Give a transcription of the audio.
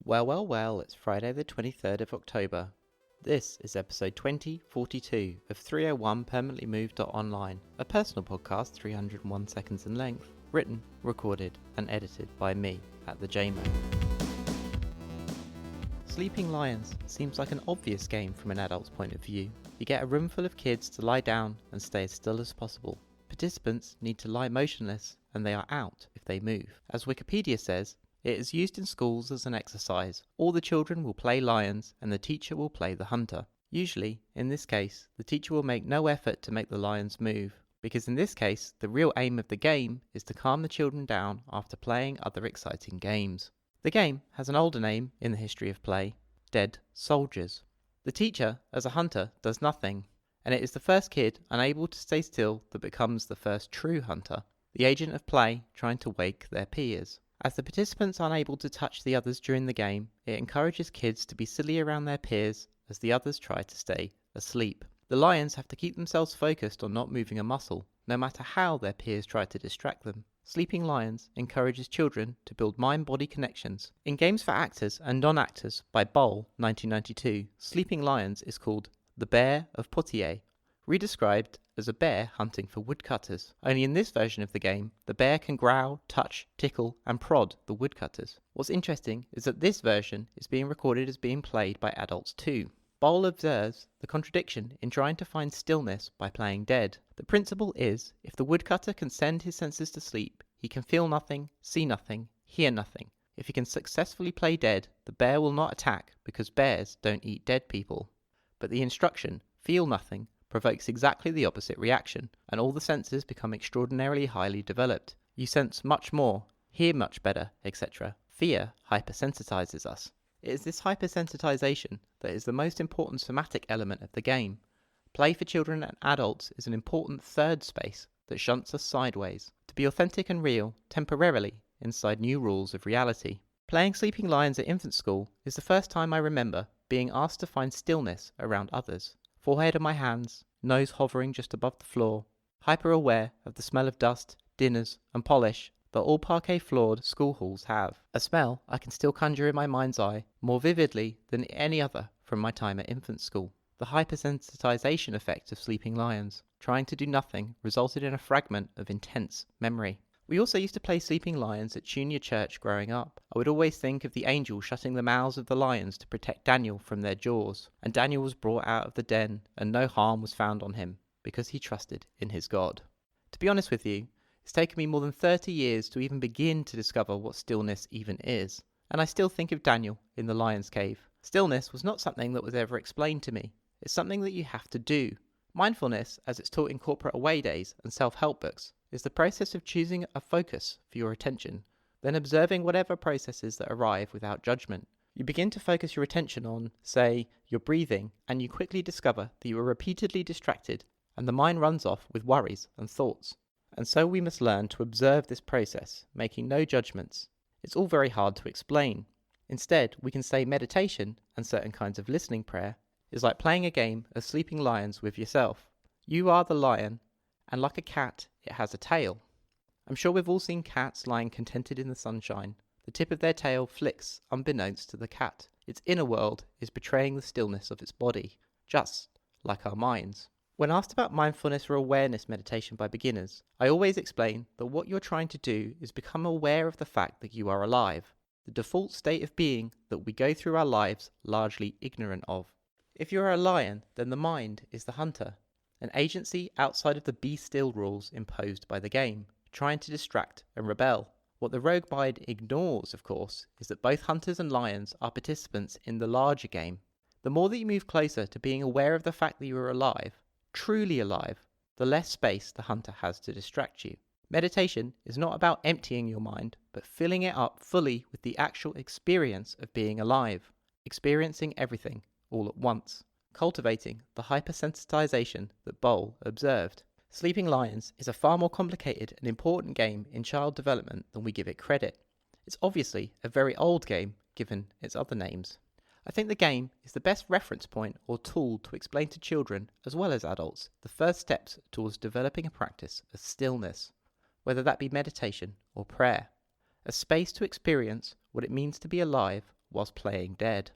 Well, it's Friday the 23rd of October. This is episode 2042 of 301 Permanently Moved.online, a personal podcast 301 seconds in length, written, recorded and edited by me at the JMO. Sleeping Lions seems like an obvious game from an adult's point of view. You get a room full of kids to lie down and stay as still as possible. Participants need to lie motionless and they are out if they move. As Wikipedia says, it is used in schools as an exercise. All the children will play lions and the teacher will play the hunter. Usually, in this case, the teacher will make no effort to make the lions move, because in this case, the real aim of the game is to calm the children down after playing other exciting games. The game has an older name in the history of play, Dead Soldiers. The teacher, as a hunter, does nothing, and it is the first kid unable to stay still that becomes the first true hunter, the agent of play trying to wake their peers. As the participants are unable to touch the others during the game, it encourages kids to be silly around their peers as the others try to stay asleep. The lions have to keep themselves focused on not moving a muscle, no matter how their peers try to distract them. Sleeping Lions encourages children to build mind-body connections. In Games for Actors and Non-Actors by Boll, 1992, Sleeping Lions is called The Bear of Poitiers, redescribed as a bear hunting for woodcutters. Only in this version of the game, the bear can growl, touch, tickle and prod the woodcutters. What's interesting is that this version is being recorded as being played by adults too. Boll observes the contradiction in trying to find stillness by playing dead. The principle is, if the woodcutter can send his senses to sleep, he can feel nothing, see nothing, hear nothing. If he can successfully play dead, the bear will not attack because bears don't eat dead people. But the instruction, feel nothing, provokes exactly the opposite reaction, and all the senses become extraordinarily highly developed. You sense much more, hear much better, etc. Fear hypersensitizes us. It is this hypersensitization that is the most important somatic element of the game. Play for children and adults is an important third space that shunts us sideways, to be authentic and real, temporarily, inside new rules of reality. Playing Sleeping Lions at infant school is the first time I remember being asked to find stillness around others. Forehead on my hands, nose hovering just above the floor, hyper-aware of the smell of dust, dinners and polish that all parquet-floored school halls have. A smell I can still conjure in my mind's eye more vividly than any other from my time at infant school. The hypersensitization effect of Sleeping Lions, trying to do nothing, resulted in a fragment of intense memory. We also used to play Sleeping Lions at junior church growing up. I would always think of the angel shutting the mouths of the lions to protect Daniel from their jaws. And Daniel was brought out of the den, and no harm was found on him, because he trusted in his God. To be honest with you, it's taken me more than 30 years to even begin to discover what stillness even is. And I still think of Daniel in the lion's cave. Stillness was not something that was ever explained to me. It's something that you have to do. Mindfulness, as it's taught in corporate away days and self-help books, is the process of choosing a focus for your attention, then observing whatever processes that arrive without judgment. You begin to focus your attention on, say, your breathing, and you quickly discover that you are repeatedly distracted, and the mind runs off with worries and thoughts. And so we must learn to observe this process, making no judgments. It's all very hard to explain. Instead, we can say meditation and certain kinds of listening prayer is like playing a game of Sleeping Lions with yourself. You are the lion, and like a cat, it has a tail. I'm sure we've all seen cats lying contented in the sunshine. The tip of their tail flicks unbeknownst to the cat. Its inner world is betraying the stillness of its body, just like our minds. When asked about mindfulness or awareness meditation by beginners, I always explain that what you're trying to do is become aware of the fact that you are alive, the default state of being that we go through our lives largely ignorant of. If you are a lion, then the mind is the hunter, an agency outside of the be still rules imposed by the game, trying to distract and rebel. What the rogue mind ignores, of course, is that both hunters and lions are participants in the larger game. The more that you move closer to being aware of the fact that you are alive, truly alive, the less space the hunter has to distract you. Meditation is not about emptying your mind, but filling it up fully with the actual experience of being alive, experiencing everything all at once, cultivating the hypersensitization that Boll observed. Sleeping Lions is a far more complicated and important game in child development than we give it credit. It's obviously a very old game given its other names. I think the game is the best reference point or tool to explain to children as well as adults the first steps towards developing a practice of stillness, whether that be meditation or prayer. A space to experience what it means to be alive whilst playing dead.